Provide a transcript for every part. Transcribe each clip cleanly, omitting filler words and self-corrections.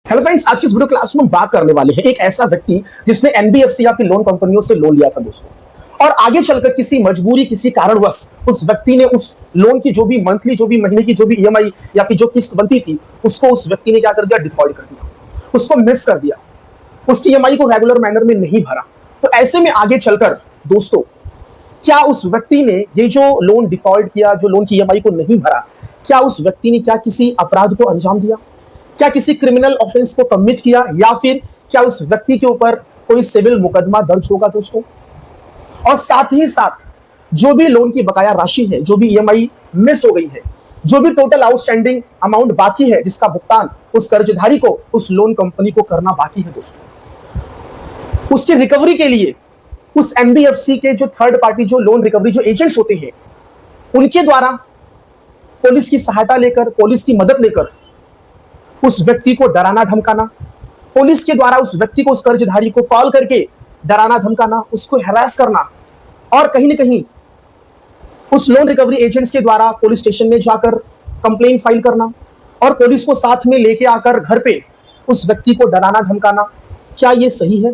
Hello friends, आज की इस वीडियो क्लास में हम बात करने वाले हैं एक ऐसा व्यक्ति जिसने एनबीएफसी या फिर लोन कंपनियों से लोन लिया था दोस्तों, और आगे चलकर किसी मजबूरी किसी कारणवश उस व्यक्ति ने उस लोन की जो भी मंथली जो भी महीने की जो भी ईएमआई या फिर जो किस्त बनती थी उसको उस व्यक्ति ने क्या कर दिया, डिफॉल्ट कर दिया, उसको मिस कर दिया, उस ईएमआई को रेगुलर मैनर में नहीं भरा। तो ऐसे में आगे चलकर दोस्तों क्या उस व्यक्ति ने ये जो लोन डिफॉल्ट किया, जो लोन की ईएमआई को नहीं भरा, क्या उस व्यक्ति ने क्या किसी अपराध को अंजाम दिया, क्या किसी क्रिमिनल ऑफेंस को कमिट किया, या फिर क्या उस व्यक्ति के ऊपर कोई सिविल मुकदमा दर्ज होगा दोस्तों। और साथ ही साथ जो भी लोन की बकाया राशि है, जो भी ईएमआई मिस हो गई है, जो भी टोटल आउटस्टैंडिंग अमाउंट बाकी है जिसका भुगतान उस कर्जधारी को उस लोन कंपनी को करना बाकी है दोस्तों, उसकी रिकवरी के लिए उस एनबीएफसी के जो थर्ड पार्टी जो लोन रिकवरी जो एजेंट्स होते हैं उनके द्वारा पुलिस की सहायता लेकर, पुलिस की मदद लेकर उस व्यक्ति को डराना धमकाना, पुलिस के द्वारा उस व्यक्ति को, उस कर्जधारी को कॉल करके डराना धमकाना, उसको हैरास करना, और कहीं ना कहीं उस लोन रिकवरी एजेंट्स के द्वारा पुलिस स्टेशन में जाकर कंप्लेंट फाइल करना और पुलिस को साथ में लेके आकर घर पे उस व्यक्ति को डराना धमकाना, क्या ये सही है?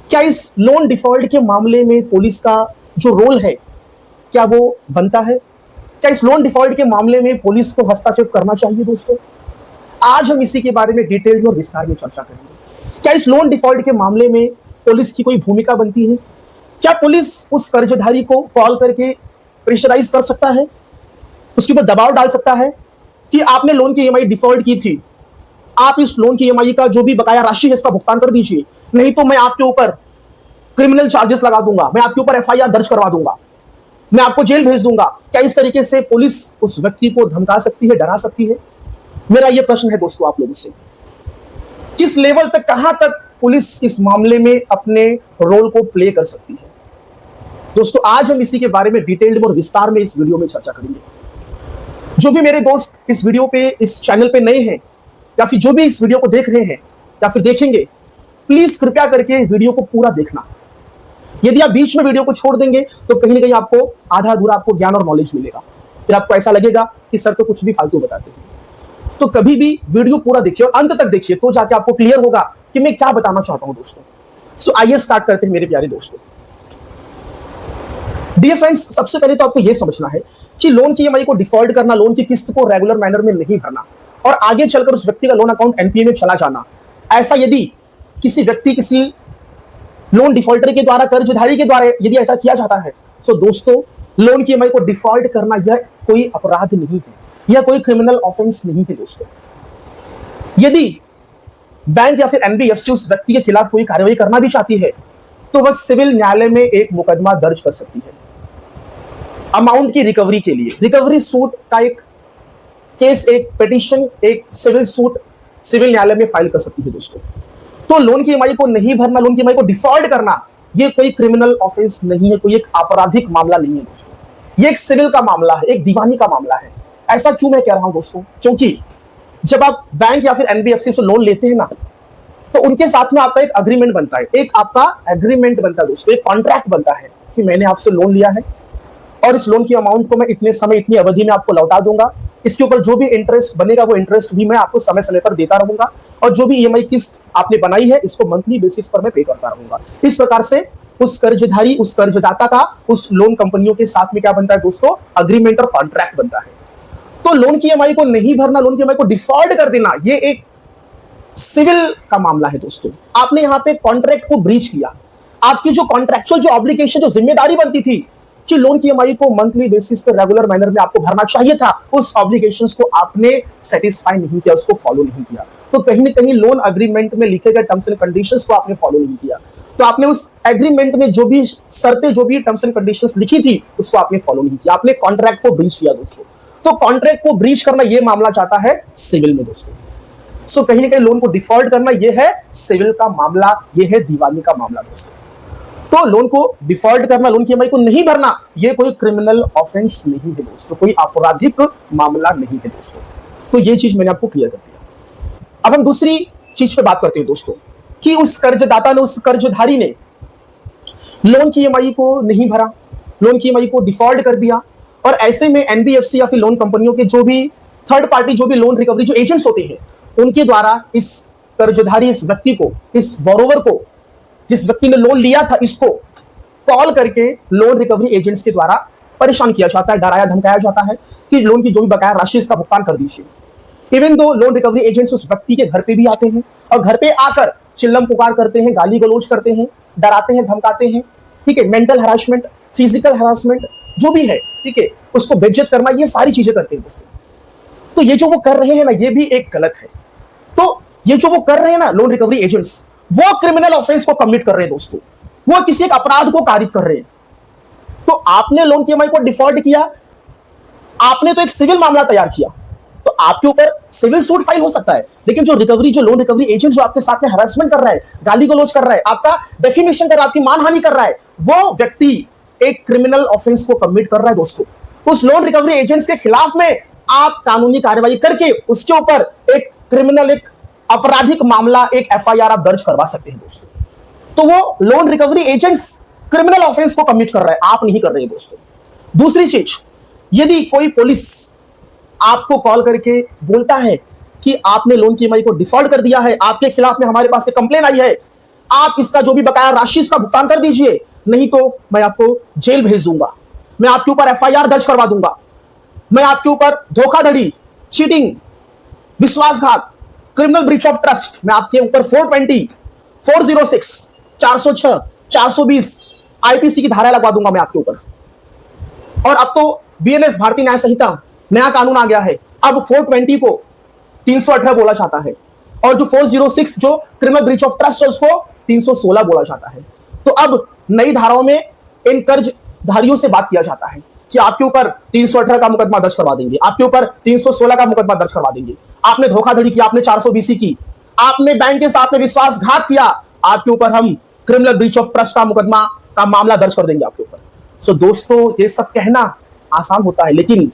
क्या इस लोन डिफॉल्ट के मामले में पुलिस का जो रोल है क्या वो बनता है? क्या इस लोन डिफॉल्ट के मामले में पुलिस को हस्तक्षेप करना चाहिए दोस्तों? आज हम इसी के बारे में डिटेल में और विस्तार में चर्चा करेंगे। क्या इस लोन डिफॉल्ट के मामले में पुलिस की कोई भूमिका बनती है? क्या पुलिस उस कर्जधारी को कॉल करके प्रेशराइज कर सकता है, उसके ऊपर दबाव डाल सकता है कि आपने लोन की ईएमआई डिफॉल्ट की थी, आप इस लोन की ईएमआई का जो भी बकाया राशि है इसका भुगतान कर दीजिए, नहीं तो मैं आपके ऊपर क्रिमिनल चार्जेस लगा दूंगा, मैं आपके ऊपर एफआईआर दर्ज करवा दूंगा, मैं आपको जेल भेज दूंगा। क्या इस तरीके से पुलिस उस व्यक्ति को धमका सकती है, डरा सकती है? मेरा यह प्रश्न है दोस्तों आप लोगों से, किस लेवल तक, कहां तक पुलिस इस मामले में अपने रोल को प्ले कर सकती है? दोस्तों आज हम इसी के बारे में डिटेल्ड और विस्तार में इस वीडियो में चर्चा करेंगे। जो भी मेरे दोस्त इस वीडियो पे, इस चैनल पे नए हैं, या फिर जो भी इस वीडियो को देख रहे हैं या फिर देखेंगे, प्लीज कृपया करके वीडियो को पूरा देखना। यदि आप बीच में वीडियो को छोड़ देंगे तो कहीं ना कहीं आपको आधा अधूरा आपको ज्ञान और नॉलेज मिलेगा, फिर आपको ऐसा लगेगा कि सर तो कुछ भी फालतू बताते हैं। तो कभी भी वीडियो पूरा देखिए और अंत तक देखिए, तो जाके आपको क्लियर होगा कि मैं क्या बताना चाहता हूं दोस्तों। सो आइए स्टार्ट करते हैं मेरे प्यारे दोस्तों। डियर फ्रेंड्स, सबसे पहले तो आपको यह समझना है कि लोन की ईएमआई को डिफॉल्ट करना, लोन की किस्त को रेगुलर मैनर में नहीं भरना और आगे चलकर उस व्यक्ति का लोन अकाउंट एनपीए में चला जाना, ऐसा यदि किसी व्यक्ति, किसी लोन डिफॉल्टर के द्वारा, कर्जधारी के द्वारा यदि ऐसा किया जाता है, तो दोस्तों लोन की ईएमआई को डिफॉल्ट करना यह कोई अपराध नहीं है, यह कोई क्रिमिनल ऑफेंस नहीं है दोस्तों। यदि बैंक या फिर एनबीएफसी उस व्यक्ति के खिलाफ कोई कार्रवाई करना भी चाहती है तो वह सिविल न्यायालय में एक मुकदमा दर्ज कर सकती है अमाउंट की रिकवरी के लिए। रिकवरी सूट का एक केस, एक पिटीशन, एक सिविल सूट सिविल न्यायालय में फाइल कर सकती है दोस्तों। तो लोन की ईएमआई को नहीं भरना, लोन की ईएमआई को डिफॉल्ट करना, यह कोई क्रिमिनल ऑफेंस नहीं है, कोई एक आपराधिक मामला नहीं है दोस्तों। यह एक सिविल का मामला है, एक दीवानी का मामला है। ऐसा क्यों मैं कह रहा हूं दोस्तों? क्योंकि जब आप बैंक या फिर एनबीएफसी से लोन लेते हैं ना, तो उनके साथ में आपका एक अग्रीमेंट बनता है, एक आपका एग्रीमेंट बनता है दोस्तों, एक कॉन्ट्रैक्ट बनता है कि मैंने आपसे लोन लिया है और इस लोन की अमाउंट को मैं इतने समय, इतनी अवधि में आपको लौटा दूंगा, इसके ऊपर जो भी इंटरेस्ट बनेगा वो इंटरेस्ट भी मैं आपको समय समय पर देता रहूंगा, और जो भी ईएमआई किस्त आपने बनाई है इसको मंथली बेसिस पर मैं पे करता रहूंगा। इस प्रकार से उस कर्जधारी, उस कर्जदाता का उस लोन कंपनियों के साथ में क्या बनता है दोस्तों, अग्रीमेंट और कॉन्ट्रैक्ट बनता है। तो लोन की ईएमआई को नहीं भरना, लोन की ईएमआई को डिफॉल्ट कर देना, ये एक सिविल का मामला है दोस्तों। आपने यहां पे कॉन्ट्रैक्ट को ब्रीच किया, आपकी जो कॉन्ट्रैक्चुअल जो ऑब्लिगेशन, जो जिम्मेदारी बनती थी कि लोन की ईएमआई को मंथली बेसिस पर रेगुलर मैनर में आपको भरना चाहिए था, उस ऑब्लिगेशंस को आपने सेटिस्फाई नहीं किया, उसको फॉलो नहीं किया। तो कहीं ना कहीं लोन अग्रीमेंट में लिखे गए टर्म्स एंड कंडीशंस को आपने फॉलो नहीं किया, तो आपने उस एग्रीमेंट में जो भी शर्तें, जो भी टर्म्स एंड कंडीशंस लिखी थी उसको आपने फॉलो नहीं किया, आपने कॉन्ट्रैक्ट को ब्रीच किया दोस्तों। तो कॉन्ट्रैक्ट को ब्रीच करना यह मामला जाता है सिविल में दोस्तों। सो कहीं ना कहीं लोन को डिफॉल्ट करना यह है सिविल का मामला, यह है दीवानी का मामला दोस्तों। तो लोन को डिफॉल्ट करना, लोन की ईएमआई को नहीं भरना, यह कोई क्रिमिनल ऑफेंस नहीं है दोस्तों, कोई आपराधिक मामला नहीं है दोस्तों। तो यह चीज मैंने आपको क्लियर कर दिया। अब हम दूसरी चीज पे बात करते हैं दोस्तों कि उस कर्जदाता ने, उस कर्जधारी ने लोन की ईएमआई को नहीं भरा, लोन की ईएमआई को डिफॉल्ट कर दिया, और ऐसे में एनबीएफसी या फिर लोन कंपनियों के जो भी थर्ड पार्टी, जो भी लोन रिकवरी जो एजेंट्स होते हैं, उनके द्वारा इस कर्जधारी इस व्यक्ति को, इस बोरोवर को, जिस व्यक्ति ने लोन लिया था, इसको कॉल करके लोन रिकवरी एजेंट्स के द्वारा परेशान किया जाता है, डराया धमकाया जाता है कि लोन की जो भी बकाया राशि इसका भुगतान कर दीजिए। Even though loan recovery agents उस व्यक्ति के घर पे भी आते हैं और घर पे आकर चिल्लम पुकार करते हैं, गाली गलौज करते हैं, डराते हैं, धमकाते हैं, ठीक है, मेंटल हरासमेंट, फिजिकल हरासमेंट जो भी है, ठीक है, उसको बेइज्जत करना, ये सारी चीजें करते हैं दोस्तों। तो ये जो वो कर रहे हैं ना, ये भी एक गलत है। तो ये जो वो कर रहे हैं ना लोन रिकवरी एजेंट्स, वो क्रिमिनल ऑफेंस को कमिट कर रहे हैं दोस्तों, वो किसी एक अपराध को कारित कर रहे हैं। तो आपने लोन की ईएमआई को डिफॉल्ट किया, आपने तो एक सिविल मामला तैयार किया, तो आपके ऊपर सिविल सूट फाइल हो सकता है, लेकिन जो लोन रिकवरी एजेंट जो आपके साथ में हरासमेंट कर रहा है, गाली गलौज कर रहा है, आपका डेफिमेशन कर रहा है, आपकी मानहानि कर रहा है, वो व्यक्ति एक क्रिमिनल ऑफेंस को कमिट कर रहा है दोस्तों। उस लोन रिकवरी एजेंट्स के खिलाफ में आप कानूनी कार्रवाई करके उसके ऊपर एक क्रिमिनल, एक आपराधिक मामला, एक एफआईआर आप दर्ज करवा सकते हैं दोस्तों। तो वो loan recovery agents criminal offence को कमिट कर रहे हैं, आप नहीं कर रहे हैं दोस्तों। दूसरी चीज, यदि कोई पुलिस आपको कॉल करके बोलता है कि आपने लोन की ईएमआई को डिफॉल्ट कर दिया है, आपके खिलाफ में हमारे पास से कंप्लेन आई है, आप इसका जो भी बकाया राशि इसका भुगतान कर दीजिए, नहीं तो मैं आपको जेल भेज दूंगा, मैं आपके ऊपर एफआईआर दर्ज करवा दूंगा, मैं आपके ऊपर धोखाधड़ी, चीटिंग, विश्वासघात, क्रिमिनल ब्रीच ऑफ ट्रस्ट, मैं आपके ऊपर 420, 406, 406, 420 आईपीसी की धारा लगवा दूंगा मैं आपके ऊपर। और अब तो बीएनएस भारतीय न्याय संहिता नया कानून आ गया है, अब 420 को 318 बोला जाता है और जो 406 जो क्रिमिनल ब्रीच ऑफ ट्रस्ट है उसको 316 बोला जाता है। तो अब नई धाराओं में इन कर्जधारियों से बात किया जाता है कि आपके ऊपर 318 का मुकदमा दर्ज करवा देंगे, आपके ऊपर 316 का मुकदमा दर्ज करवा देंगे, आपने धोखाधड़ी की, आपने 420 की, आपने बैंक के साथ में विश्वासघात किया, आपके ऊपर हम क्रिमिनल ब्रीच ऑफ ट्रस्ट का मुकदमा का मामला दर्ज कर देंगे आपके ऊपर। सो दोस्तों, ये सब कहना आसान होता है, लेकिन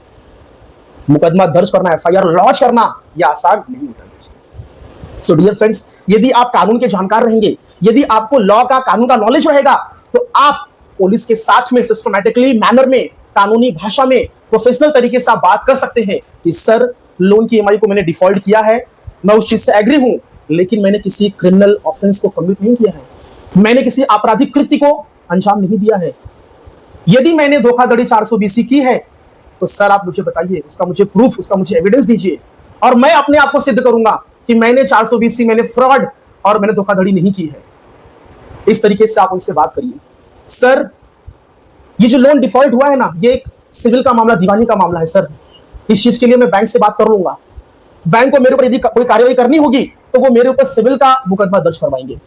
मुकदमा दर्ज करना, एफआईआर लॉन्च करना, यह आसान नहीं होता दोस्तों। सो डियर फ्रेंड्स, यदि आप कानून के जानकार रहेंगे, यदि आपको लॉ का, कानून का नॉलेज रहेगा, तो आप पुलिस के साथ में सिस्टमैटिकली मैनर में, कानूनी भाषा में, प्रोफेशनल तरीके से आप बात कर सकते हैं कि सर, लोन की ईएमआई को मैंने डिफॉल्ट किया है, मैं उस चीज से एग्री हूं, लेकिन मैंने किसी क्रिमिनल ऑफेंस को कमिट नहीं किया है, मैंने किसी आपराधिक कृत्य को अंजाम नहीं दिया है। यदि मैंने धोखाधड़ी 420 की है तो सर आप मुझे बताइए, उसका मुझे प्रूफ, उसका मुझे एविडेंस दीजिए, और मैं अपने आप को सिद्ध करूंगा कि मैंने 420, मैंने फ्रॉड और मैंने धोखाधड़ी नहीं की है। इस तरीके से आप उनसे बात करिए। सर, ये जो लोन डिफॉल्ट हुआ है ना, ये एक सिविल का मामला, दीवानी का मामला है सर, इस चीज के लिए मैं बैंक से बात कर लूंगा, बैंक को मेरे ऊपर यदि कोई कार्रवाई करनी होगी तो वो मेरे ऊपर सिविल का मुकदमा दर्ज करवाएंगे।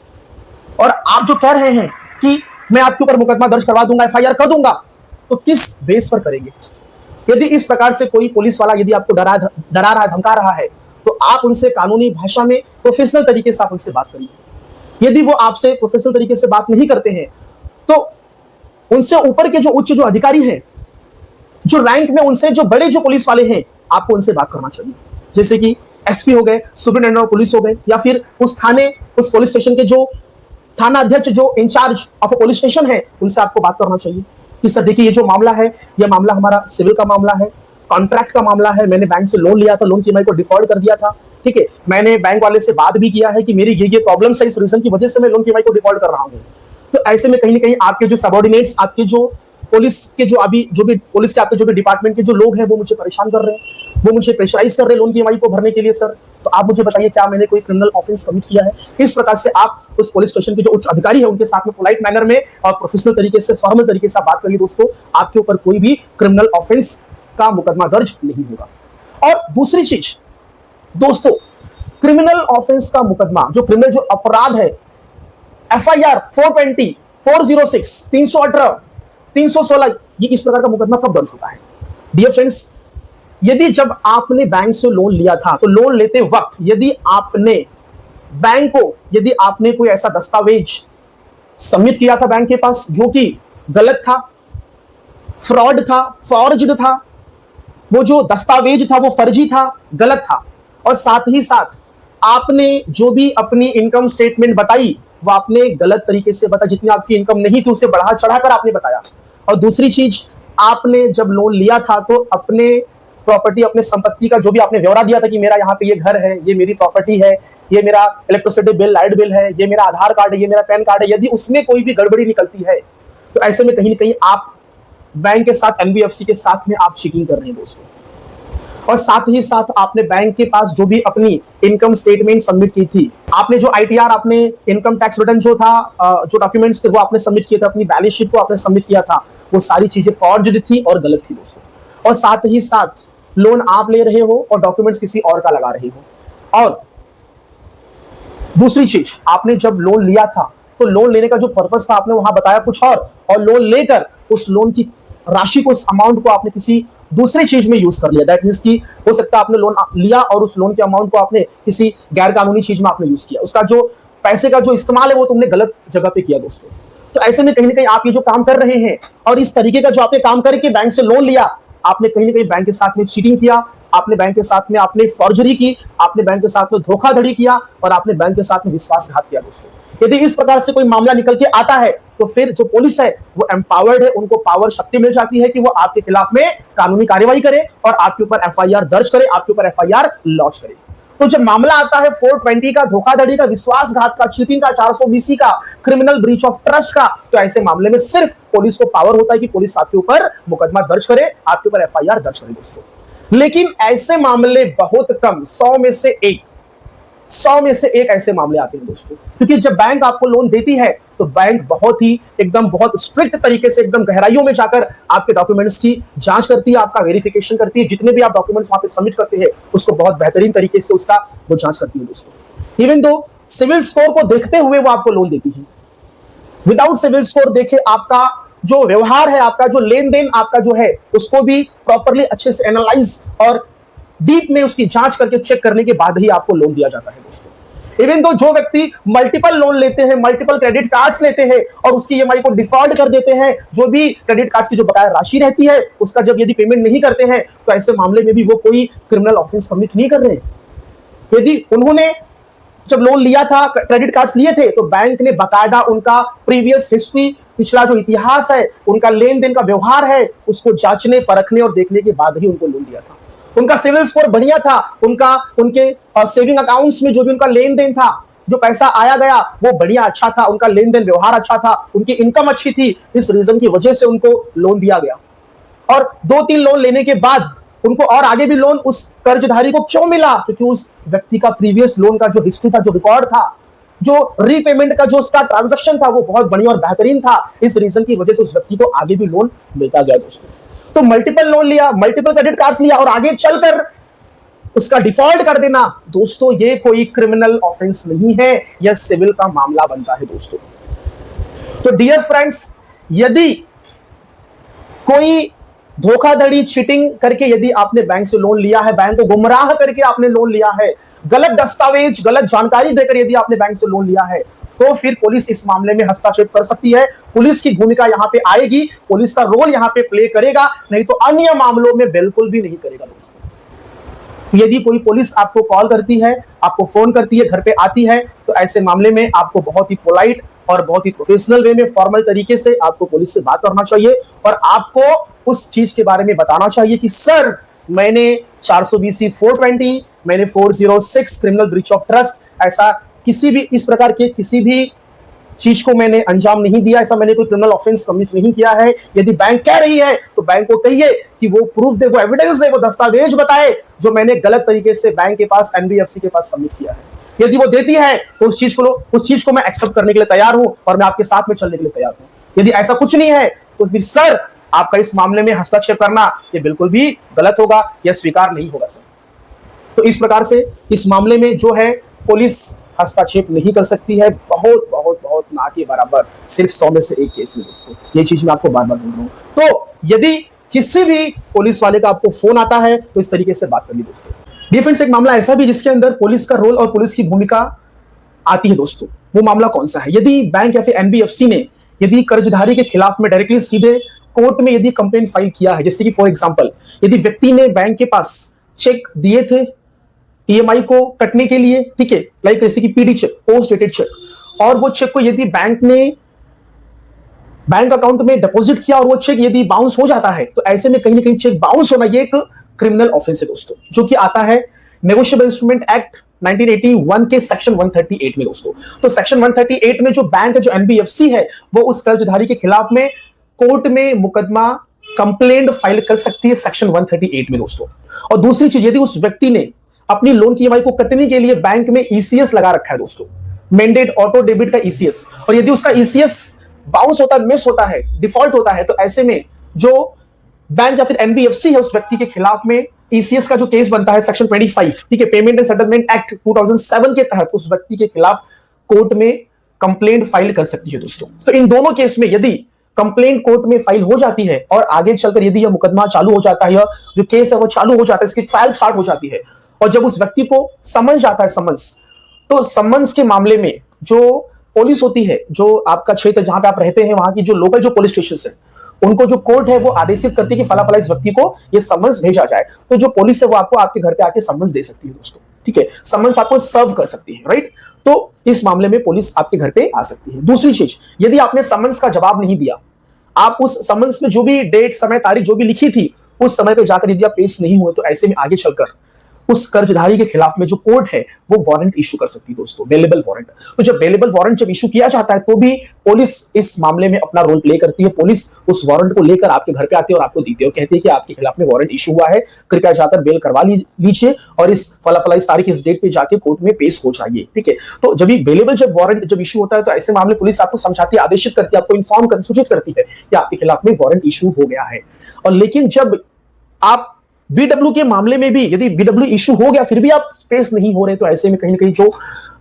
और आप जो कह रहे हैं कि मैं आपके ऊपर मुकदमा दर्ज करवा दूंगा, एफआईआर कर दूंगा, तो किस बेस पर करेंगे? यदि इस प्रकार से कोई पुलिस वाला यदि आपको डरा रहा है, धमका रहा है, तो आप उनसे कानूनी भाषा में, प्रोफेशनल तरीके से आप उनसे बात करिए। यदि वो आपसे प्रोफेशनल तरीके से बात नहीं करते हैं, तो उनसे ऊपर के जो उच्च जो अधिकारी हैं, जो रैंक में उनसे जो बड़े जो पुलिस वाले हैं, आपको उनसे बात करना चाहिए। जैसे कि एसपी हो गए, सुपरिटेंडेंट ऑफ पुलिस हो गए, या फिर उस थाने, उस पुलिस स्टेशन के जो थाना अध्यक्ष, जो incharge of a police station है, उनसे आपको बात करना चाहिए कि सर देखिए, ये जो मामला है, ये मामला हमारा सिविल का मामला है, कॉन्ट्रैक्ट का मामला है, मैंने बैंक से लोन लिया था, लोन की ईएमआई को डिफॉल्ट कर दिया था, ठीक है, मैंने बैंक वाले से बात भी किया है कि मेरी ये प्रॉब्लम है, इस रीजन की वजह से मैं लोन की ईएमआई को डिफॉल्ट कर रहा हूं। तो ऐसे में कहीं ना कहीं आपके जो सबऑर्डिनेट्स, आपके जो पुलिस के जो अभी जो भी पुलिस के आपके जो भी डिपार्टमेंट के जो लोग हैं, वो मुझे परेशान कर रहे हैं, वो मुझे प्रेशराइज कर रहे हैं लोन की ईएमआई को भरने के लिए। सर, तो आप मुझे बताइए, क्या मैंने कोई क्रिमिनल ऑफेंस कमिट किया है? इस प्रकार से आप उस पुलिस स्टेशन के जो उच्च अधिकारी है, उनके साथ में पोलाइट मैनर में और प्रोफेशनल तरीके से, फॉर्मल तरीके से बात करिए दोस्तों, आपके ऊपर कोई भी क्रिमिनल ऑफेंस का मुकदमा दर्ज नहीं होगा। और दूसरी चीज दोस्तों, क्रिमिनल ऑफेंस का मुकदमा, जो क्रिमिनल जो अपराध है, एफआईआर 420, 406, 318, 316, ये इस प्रकार का मुकदमा कब दर्ज होता है? डियर फ्रेंड्स, यदि जब आपने बैंक से लोन लिया था, तो लोन लेते वक्त यदि आपने बैंक को, यदि आपने कोई ऐसा दस्तावेज सबमिट किया था बैंक के पास जो कि गलत था, फ्रॉड था, फॉर्ज्ड था, वो जो दस्तावेज था वो फर्जी था, गलत था, और साथ ही साथ आपने जो भी अपनी इनकम स्टेटमेंट बताई वो आपने गलत तरीके से बताया, जितनी आपकी इनकम नहीं थी उससे बढ़ा चढ़ाकर आपने बताया। और दूसरी चीज, आपने जब लोन लिया था तो अपने प्रॉपर्टी, अपने संपत्ति का जो भी आपने ब्यौरा दिया था कि मेरा यहाँ पे ये घर है, ये मेरी प्रॉपर्टी है, ये मेरा इलेक्ट्रिसिटी बिल, लाइट बिल है, ये मेरा आधार कार्ड है, ये मेरा पैन कार्ड है, यदि उसमें कोई भी गड़बड़ी निकलती है तो ऐसे में कहीं ना कहीं आप बैंक के साथ, एनबीएफसी के साथ में आप चीटिंग कर रहे हैं दोस्तों। और साथ ही साथ आपने बैंक के पास जो भी अपनी इनकम स्टेटमेंट सबमिट की थी, आपने जो आईटीआर, आपने इनकम टैक्स रिटर्न जो था, जो डॉक्यूमेंट्स थे वो आपने सबमिट किया था, अपनी बैलेंस शीट को आपने सबमिट किया था, वो सारी चीजें फॉर्ज्ड थी और गलत थी दोस्तों। और साथ ही साथ लोन आप ले रहे हो और डॉक्यूमेंट्स किसी और का लगा रहे हो। और दूसरी चीज, आपने जब लोन लिया था तो लोन लेने का जो पर्पस था आपने वहां बताया कुछ और लोन लेकर उस लोन की राशि को, उस अमाउंट को आपने किसी दूसरी चीज में यूज कर लिया। दैट मींस कि हो सकता है आपने लोन लिया और उस लोन के अमाउंट को आपने किसी गैर कानूनी चीज में आपने यूज किया, उसका जो पैसे का जो इस्तेमाल है वो तुमने गलत जगह पे किया दोस्तों। तो ऐसे में कहीं ना कहीं आप ये जो काम कर रहे हैं और इस तरीके का जो आपने काम करके बैंक से लोन लिया, आपने कहीं ना कहीं बैंक के साथ में चीटिंग किया, आपने बैंक के साथ में आपने फॉर्जरी की, आपने बैंक के साथ में धोखाधड़ी किया और आपने बैंक के साथ में विश्वासघात किया दोस्तों। यदि इस प्रकार से कोई मामला निकल के आता है तो फिर जो पुलिस है वो एम्पावर्ड है, उनको पावर, शक्ति मिल जाती है कि वो आपके खिलाफ में कानूनी कार्रवाई करे और आपके ऊपर एफआईआर दर्ज करे, आपके ऊपर एफआईआर लॉन्च करे। तो जब मामला आता है 420 का, धोखाधड़ी का, विश्वासघात का, चीटिंग का, 420 का, क्रिमिनल ब्रीच ऑफ ट्रस्ट का, तो ऐसे मामले में सिर्फ पुलिस को पावर होता है कि पुलिस आपके ऊपर मुकदमा दर्ज करे, आपके ऊपर एफआईआर दर्ज करे दोस्तों। लेकिन ऐसे मामले बहुत कम, 100 में से एक ऐसे मामले आते हैं दोस्तों। क्योंकि जब बैंक आपको लोन देती है तो बैंक बहुत ही एकदम बहुत स्ट्रिक्ट तरीके से, एकदम गहराइयों में जाकर आपके डॉक्यूमेंट्स की जांच करती है, आपका वेरिफिकेशन करती है, जितने भी आप डॉक्यूमेंट्स वहां पे सबमिट करते हैं उसको बहुत बेहतरीन तरीके से उसका वो जांच करती है दोस्तों। इवन दो सिविल स्कोर को देखते हुए वो आपको लोन देती है। विदाउट सिविल स्कोर देखे आपका जो व्यवहार है, आपका जो लेन देन आपका जो है, उसको भी प्रॉपरली अच्छे से एनालाइज और डीप में उसकी जांच करके चेक करने के बाद ही आपको लोन दिया जाता है दोस्तों। इवन तो जो व्यक्ति मल्टीपल लोन लेते हैं, मल्टीपल क्रेडिट कार्ड्स लेते हैं और उसकी ईएमआई को डिफर्ड कर देते हैं, जो भी क्रेडिट कार्ड्स की जो बकाया राशि रहती है उसका जब यदि पेमेंट नहीं करते हैं तो ऐसे मामले में भी वो कोई क्रिमिनल ऑफेंस कमिट नहीं कर रहे। यदि उन्होंने जब लोन लिया था, क्रेडिट कार्ड्स लिए थे, तो बैंक ने बकायदा उनका प्रीवियस हिस्ट्री, पिछला जो इतिहास है, उनका लेन देन का व्यवहार है, उसको जांचने, परखने और देखने के बाद ही उनको लोन दिया था। उनका सिविल स्कोर बढ़िया था, उनके सेविंग अकाउंट्स में जो भी उनका लेन देन था, जो पैसा आया गया वो बढ़िया अच्छा था, उनका लेन देन व्यवहार अच्छा था, उनकी इनकम अच्छी थी, इस रीजन की वजह से उनको लोन दिया गया। और 2-3 लोन लेने के बाद उनको और आगे भी लोन उस कर्जधारी को क्यों मिला? क्योंकि उस व्यक्ति का प्रीवियस लोन का जो हिस्ट्री था, जो रिकॉर्ड था, जो रीपेमेंट का जो उसका ट्रांजैक्शन था वो बहुत बढ़िया और बेहतरीन था। इस रीजन की वजह से उस व्यक्ति को आगे भी लोन मिलता गया दोस्तों। तो मल्टीपल लोन लिया, मल्टीपल क्रेडिट कार्ड्स लिया और आगे चलकर उसका डिफॉल्ट कर देना दोस्तों, ये कोई क्रिमिनल ऑफेंस नहीं है, यह सिविल का मामला बनता है दोस्तों। तो डियर फ्रेंड्स, यदि कोई धोखाधड़ी, चीटिंग करके यदि आपने बैंक से लोन लिया है, बैंक को गुमराह करके आपने लोन लिया है, गलत दस्तावेज, गलत जानकारी देकर यदि आपने बैंक से लोन लिया है, तो फिर पुलिस इस मामले में हस्तक्षेप कर सकती है। पुलिस की भूमिका यहां पे आएगी, पुलिस का रोल यहां पे प्ले करेगा, नहीं तो अन्य मामलों में बिल्कुल भी नहीं करेगा दोस्तों। यदि कोई पुलिस आपको कॉल करती है, आपको फोन करती है, घर पे आती है, तो ऐसे मामले में आपको बहुत ही पोलाइट और बहुत ही प्रोफेशनल वे में, फॉर्मल तरीके से आपको पुलिस से बात करना चाहिए और आपको उस चीज के बारे में बताना चाहिए कि सर, मैंने 420 420, मैंने 406 क्रिमिनल ब्रीच ऑफ ट्रस्ट, ऐसा किसी भी इस प्रकार के किसी भी चीज को मैंने अंजाम नहीं दिया, ऐसा मैंने कोई क्रिमिनल ऑफेंस कमिट नहीं किया है। यदि बैंक कह रही है तो बैंक को कहिए कि वो प्रूफ दे, वो एविडेंस दे, वो दस्तावेज बताए जो मैंने गलत तरीके से बैंक के पास, एनबीएफसी के पास सबमिट किया है। यदि वो देती है तो उस चीज को मैं एक्सेप्ट करने के लिए तैयार हूं और मैं आपके साथ में चलने के लिए तैयार हूं। यदि ऐसा कुछ नहीं है तो फिर सर, आपका इस मामले में हस्तक्षेप करना ये बिल्कुल भी गलत होगा, यह स्वीकार नहीं होगा सर। तो इस प्रकार से इस मामले में जो है पुलिस हस्तक्षेप नहीं कर सकती है, बहुत बहुत बहुत ना के बराबर, सिर्फ 100 में से एक केस में दोस्तों। ये चीज मैं आपको बार बार बोल रहा हूं। तो यदि किसी भी पुलिस वाले का आपको फोन आता है तो इस तरीके से बात करनी दोस्तों। डियर फ्रेंड्स, एक मामला ऐसा भी जिसके अंदर पुलिस का रोल और पुलिस की भूमिका आती है दोस्तों। वो मामला कौन सा है? यदि बैंक या फिर एनबीएफसी ने यदि कर्जधारी के खिलाफ में डायरेक्टली सीधे कोर्ट में यदि कंप्लेंट फाइल किया है, जैसे कि फॉर एग्जांपल यदि व्यक्ति ने बैंक के पास चेक दिए थे ईएमआई को कटने के लिए, ठीक है, लाइक जैसे कि PD cheque, post dated cheque, और वो चेक को यदि बैंक ने बैंक अकाउंट में डिपॉजिट किया और वो चेक यदि बाउंस हो जाता है, तो ऐसे में कहीं ना कहीं चेक बाउंस होना ये एक क्रिमिनल ऑफेंस है दोस्तों, जो कि आता है नेगोशिएबल इंस्ट्रूमेंट एक्ट 1981 के सेक्शन 138 में दोस्तों। तो सेक्शन 138 में जो बैंक है, जो एनबीएफसी है, वो उस कर्जधारी के खिलाफ में कोर्ट में मुकदमा कंप्लेंट फाइल कर सकती है सेक्शन 138 में दोस्तों। और दूसरी चीज, यदि उस व्यक्ति ने अपनी लोन की ईएमआई को कटने के लिए बैंक में ईसीएस लगा रखा है दोस्तों, मैंडेट ऑटो डेबिट का ईसीएस, और यदि उसका ईसीएस बाउंस होता है, मिस होता है, डिफॉल्ट होता है, तो ऐसे में जो बैंक या फिर एनबीएफसी है, उस व्यक्ति के खिलाफ में ईसीएस का जो केस बनता है सेक्शन 25, ठीक है, पेमेंट एंड सेटलमेंट एक्ट 2007 के तहत उस व्यक्ति के खिलाफ कोर्ट में कंप्लेंट फाइल कर सकती है दोस्तों। तो इन दोनों केस में यदि कंप्लेंट कोर्ट में फाइल हो जाती है और आगे चलकर यदि यह मुकदमा चालू हो जाता है, या जो केस है वो चालू हो जाता है, इसकी ट्रायल स्टार्ट हो जाती है, और जब उस व्यक्ति को समझ जाता है समन्स, तो समन्स के मामले में जो पुलिस होती है, जो आपका क्षेत्र जहां पे आप रहते हैं, वहां की जो लोकल जो पुलिस स्टेशन है, उनको जो कोर्ट है वो आदेशित करती है कि फला फला इस व्यक्ति को ये समन्स भेजा जाए। तो जो पुलिस है वो आपको आपके घर पे आके समन्स दे सकती है दोस्तों, ठीक है, समन्स आपको सर्व कर सकती है, राइट। तो इस मामले में पुलिस आपके घर पे आ सकती है। दूसरी चीज, यदि आपने समन्स का जवाब नहीं दिया, आप उस समन्स में जो भी डेट, समय, तारीख जो भी लिखी थी, उस समय पे जाकर यदि आप पेश नहीं हुए, तो ऐसे में आगे चलकर उस कर्जधारी के खिलाफ में जो कोर्ट है वो वारंट इशू कर सकती है दोस्तों, बेलेबल वारंट। तो जब बेलेबल वारंट जब इशू किया जाता है, तो भी पुलिस इस मामले में अपना रोल प्ले करती है। पुलिस उस वारंट को लेकर आपके घर पे आती है और आपको देती है, और कहती है कि आपके खिलाफ में वारंट इशू हुआ है, कृपया जाकर बेल करवा लीजिए और इस फला फला इस तारीख, इस डेट पे जाके कोर्ट में पेश हो जाइए, ठीक है। तो जब भी बेलेबल जब वारंट जब इशू होता है, तो ऐसे मामले पुलिस आपको समझाती है, आदेशित करती है, आपको इन्फॉर्म कर सूचित करती है कि आपके खिलाफ में वारंट इशू हो गया है। और लेकिन जब आप बीडब्ल्यू के मामले में भी यदि बीडब्ल्यू इशू हो गया फिर भी आप पेश नहीं हो रहे, तो ऐसे में कहीं ना कहीं जो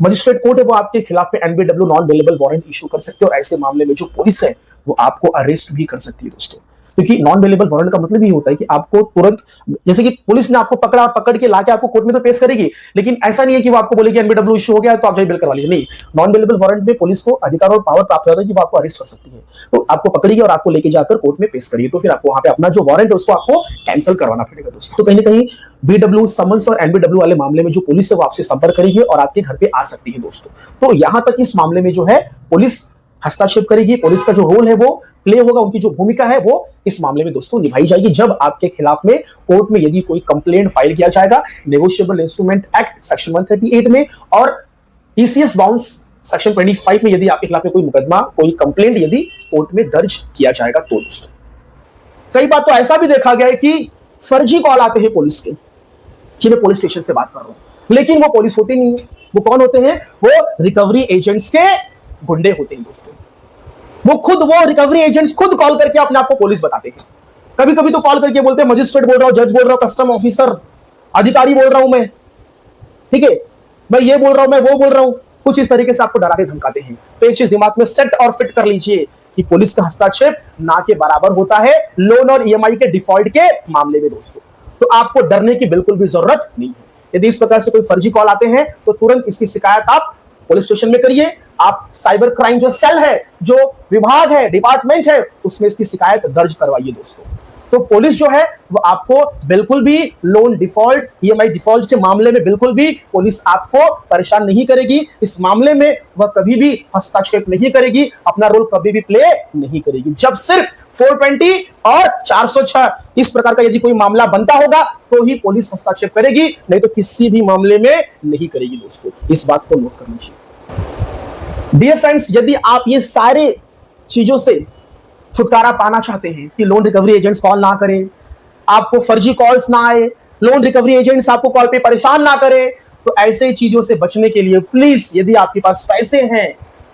मजिस्ट्रेट कोर्ट है वो आपके खिलाफ में NBW non bailable warrant issue कर सकते हैं, और ऐसे मामले में जो पुलिस है वो आपको अरेस्ट भी कर सकती है दोस्तों। क्योंकि नॉन बेलेबल वारंट का मतलब ये होता है कि आपको तुरंत, जैसे कि पुलिस ने आपको पकड़ के लाके आपको कोर्ट में तो पेश करेगी, लेकिन ऐसा नहीं है कि वो आपको बोलेगी एनबीडब्ल्यू इशू हो गया तो आप जाइए बेल करवा लीजिए, नहीं। नॉन बेलेबल वारंट में पुलिस को अधिकार और पावर प्राप्त होता है कि वो आपको अरेस्ट कर सकती है। तो आपको पकड़ेगी और आपको लेके जाकर कोर्ट में पेश करिए, तो फिर आपको वहां पे अपना जो वारंट है उसको आपको कैंसिल करवाना पड़ेगा दोस्तों। तो कहीं ना कहीं बीडब्ल्यू समन्स और एनबीडब्ल्यू वाले मामले में जो पुलिस है वो आपसे संपर्क करेगी और आपके घर पे आ सकती है दोस्तों। तो यहां तक इस मामले में जो है पुलिस हस्तक्षेप करेगी, पुलिस का जो रोल है वो प्ले होगा, उनकी जो भूमिका है वो इस मामले में दोस्तों निभाई जाएगी, जब आपके खिलाफ में कोर्ट में यदि कोई कंप्लेंट फाइल किया जाएगा नेगोशिएबल इंस्ट्रूमेंट एक्ट सेक्शन 138 में और ईसीएस बाउंस सेक्शन 25 में यदि आपके खिलाफ में कोई मुकदमा, कोई कंप्लेंट यदि कोर्ट में दर्ज किया जाएगा तो दोस्तों। कई बार तो ऐसा भी देखा गया है कि फर्जी कॉल आते हैं पुलिस के, जिन्हें पुलिस स्टेशन से बात कर रहा हूं, लेकिन वो पुलिस होती नहीं है। वो कौन होते हैं? वो रिकवरी एजेंट्स के गुंडे होते हैं दोस्तों। वो रिकवरी एजेंट्स खुद कॉल करके अपने आप को पुलिस बताते हैं। कभी कभी तो कॉल करके बोलते हैं मजिस्ट्रेट बोल रहा हूं, जज बोल रहा हूं, कस्टम ऑफिसर, अधिकारी बोल रहा हूं मैं, ठीक है, मैं ये बोल रहा हूं, मैं वो बोल रहा हूं, कुछ इस तरीके से आपको डराते धमकाते हैं। तो एक चीज दिमाग में सेट और फिट कर लीजिए कि पुलिस का हस्तक्षेप ना के बराबर होता है लोन और ईएमआई के डिफॉल्ट के मामले में दोस्तों। तो आपको डरने की बिल्कुल भी जरूरत नहीं है। यदि इस प्रकार से कोई फर्जी कॉल आते हैं तो तुरंत इसकी शिकायत आप पुलिस स्टेशन में करिए। आप साइबर क्राइम जो सेल है, जो विभाग है, डिपार्टमेंट है, उसमें इसकी शिकायत दर्ज करवाइए दोस्तों। तो पुलिस जो है वो आपको बिल्कुल भी लोन डिफॉल्ट, ईएमआई डिफॉल्ट के मामले में बिल्कुल भी पुलिस आपको परेशान नहीं करेगी। इस मामले में वह कभी भी हस्तक्षेप नहीं करेगी, अपना रोल कभी भी प्ले नहीं करेगी। जब सिर्फ 420 और 406 इस प्रकार का यदि कोई मामला बनता होगा तो ही पुलिस हस्तक्षेप करेगी, नहीं तो किसी भी मामले में नहीं करेगी दोस्तों। इस बात को नोट कर लीजिए। डियर फ्रेंड्स, यदि आप ये सारे चीजों से छुटकारा पाना चाहते हैं कि लोन रिकवरी एजेंट्स कॉल ना करें, आपको फर्जी कॉल्स ना आए, लोन रिकवरी एजेंट्स आपको कॉल पे परेशान ना करें, तो ऐसे चीजों से बचने के लिए प्लीज यदि आपके पास पैसे हैं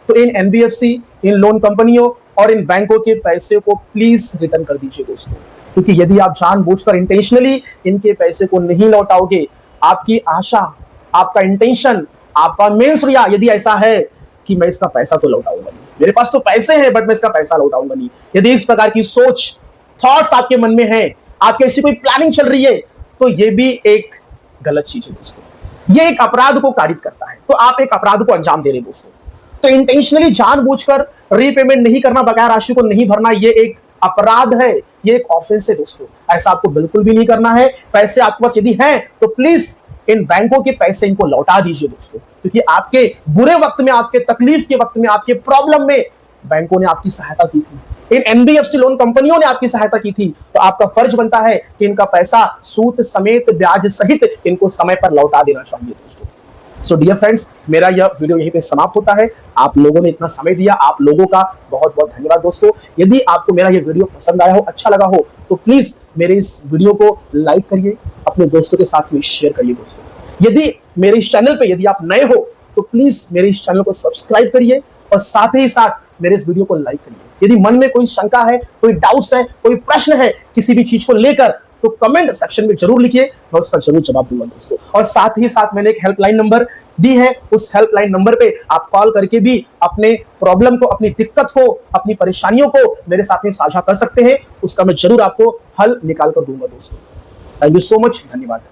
तो इन एनबीएफसी, इन लोन कंपनियों और इन बैंकों के पैसे को प्लीज रिटर्न कर दीजिए दोस्तों। क्योंकि यदि आप जानबूझकर इंटेंशनली इनके पैसे को नहीं लौटाओगे, आपकी आशा, आपका इंटेंशन, आपका मेंसरिया यदि ऐसा है कि मैं इसका पैसा तो लौटाऊंगा नहीं, मेरे पास तो पैसे हैं बट मैं इसका पैसा लौटाऊंगा नहीं, यदि इस प्रकार की सोच, थॉट्स आपके मन में है, आपकी ऐसी कोई प्लानिंग चल रही है, तो ये भी एक गलत चीज है दोस्तों। ये एक अपराध को कारित करता है। तो आप एक अपराध को अंजाम दे रहे हैं दोस्तों। तो इंटेंशनली जानबूझकर रीपेमेंट नहीं करना, बकाया राशि को नहीं भरना, ये एक अपराध है, ये एक ऑफेंस है दोस्तों। ऐसा आपको बिल्कुल भी नहीं करना है। पैसे आपके पास यदि हैं तो प्लीज इन बैंकों के पैसे इनको लौटा दीजिए दोस्तों, क्योंकि आपके बुरे वक्त में, आपके तकलीफ के वक्त में, आपके प्रॉब्लम में बैंकों ने आपकी सहायता की थी। इन एनबीएफसी लोन कंपनियों ने आपकी सहायता की थी, तो आपका फर्ज बनता है कि इनका पैसा सूद समेत ब्याज सहित इनको समय पर लौटा देना चाहिए दोस्तों। सो डियर फ्रेंड्स, मेरा यह वीडियो यहीं पे समाप्त होता है। आप लोगों ने इतना समय दिया, आप लोगों का बहुत बहुत धन्यवाद दोस्तों। यदि आपको मेरा यह वीडियो पसंद आया हो, अच्छा लगा हो, तो प्लीज मेरे इस वीडियो को लाइक करिए, अपने दोस्तों के साथ में शेयर करिए दोस्तों। यदि मेरे इस चैनल पे यदि आप नए हो तो प्लीज मेरे इस चैनल को सब्सक्राइब करिए और साथ ही साथ मेरे इस वीडियो को लाइक करिए। यदि मन में कोई शंका है, कोई डाउट्स है, कोई प्रश्न है किसी भी चीज को लेकर, तो कमेंट सेक्शन में जरूर लिखिए, मैं उसका जरूर जवाब दूंगा दोस्तों। और साथ ही साथ मैंने एक हेल्पलाइन नंबर दी है, उस हेल्पलाइन नंबर पे आप कॉल करके भी अपने प्रॉब्लम को, अपनी दिक्कत को, अपनी परेशानियों को मेरे साथ में साझा कर सकते हैं। उसका मैं जरूर आपको हल निकाल कर दूंगा दोस्तों। थैंक यू सो मच, धन्यवाद।